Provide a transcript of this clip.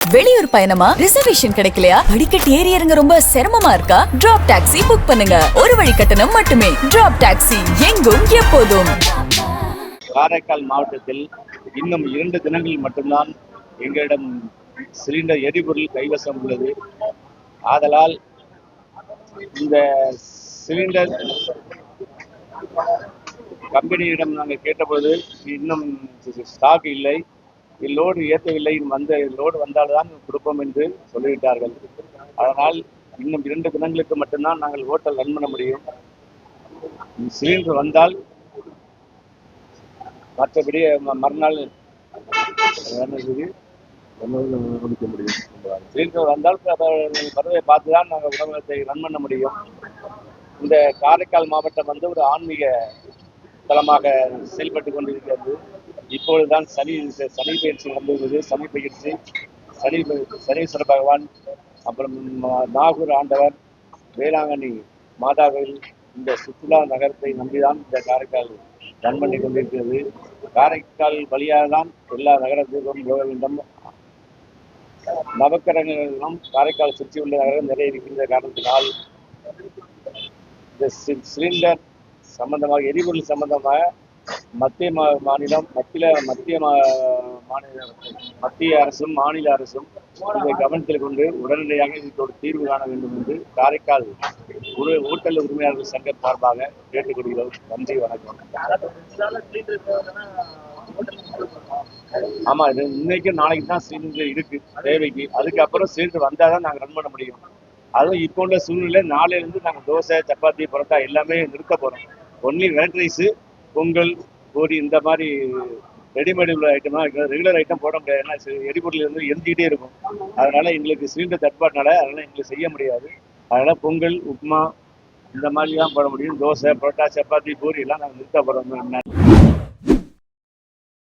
வெளியூர் பயணமா? ரிசர்வேஷன் கிடைக்கலையா? படிக்கட்டு ஏறி இறங்க ரொம்ப சிரமமா இருக்கா? டிராப் டாக்ஸி புக் பண்ணுங்க. ஒரு வழி கட்டணம் மட்டுமே. டிராப் டாக்ஸி, எங்கும் எப்போதும். காரைக்கால் மாவட்டத்தில் இன்னும் 2 தினங்களில் மட்டும்தான் எங்களிடம் சிலிண்டர் எரிபொருள் கைவசம் உள்ளது. ஆதலால் இந்த சிலிண்டர் கம்பெனியிடம் நாங்கள் கேட்டபோது இன்னும் ஸ்டாக் இல்லை, லோடு ஏற்றவில்லை, லோடு வந்தால்தான் கொடுப்போம் என்று சொல்லிவிட்டார்கள். அதனால் இன்னும் 2 தினங்களுக்கு மட்டும்தான் நாங்கள் ஹோட்டல் ரன் பண்ண முடியும். சிலிண்டர் வந்தால் மற்றபடி மறுநாள் முடிக்க முடியும். சிலிண்டர் வந்தால் பறவை பார்த்து தான் நாங்கள் உணவகத்தை ரன் பண்ண முடியும். இந்த காரைக்கால் மாவட்டம் ஒரு ஆன்மீக தலமாக செயல்பட்டு கொண்டிருக்கிறது. இப்பொழுதுதான் சனி பயிற்சி நடந்துள்ளது. சனி பயிற்சி, சனீஸ்வர பகவான், அப்புறம் நாகூர் ஆண்டவர், வேளாங்கண்ணி மாதா கோயில், இந்த சுற்றுலா நகரத்தை நம்பிதான் இந்த காரைக்கால் ரன் பண்ணி கொண்டிருக்கிறது. காரைக்கால் வழியாக தான் எல்லா நகரத்திற்கும் போக வேண்டும். நவக்கிரகங்களும் காரைக்கால் சுற்றி உள்ள நகரம் நிறைய இருக்கின்ற காரணத்தினால் இந்த சிலிண்டர் சம்பந்தமாக, எரிபொருள் சம்பந்தமாக மத்திய அரசும் மாநில அரசும் இதை கவனத்தில் கொண்டு உடனடியாக இதற்கு ஒரு தீர்வு காண வேண்டும் என்று காரைக்கால் ஹோட்டல் உரிமையாளர்கள் சங்கம் சார்பாக கேட்டுக்கொள்கிறோம். நன்றி, வணக்கம். ஆமா, இது இன்னைக்கும் நாளைக்கு தான் சிலிண்டர் இருக்கு தேவைக்கு. அதுக்கப்புறம் சிலிண்டர் வந்தாதான் நாங்கள் ரன் பண்ண முடியும். அதுவும் இப்போ உள்ள சூழ்நிலை நாளையிலிருந்து நாங்கள் தோசை, சப்பாத்தி, பரோட்டா எல்லாமே நிறுத்த போறோம். ஒன்லி வெரைட் ரைஸு, பொங்கல், பூரி இந்த மாதிரி ரெடிமேட் உள்ள ஐட்டமா ரெகுலர் ஐட்டம் போட முடியாது. ஏன்னா எரிபொருள் எரிஞ்சிக்கிட்டே இருக்கும். அதனால எங்களுக்கு சிலிண்டர் தட்டுப்பாடுனால அதனால எங்களுக்கு செய்ய முடியாது. அதனால பொங்கல், உப்புமா இந்த மாதிரி தான் போட முடியும். தோசை, பரோட்டா, சப்பாத்தி, பூரி எல்லாம் நாங்கள் நிறுத்த போறோம்.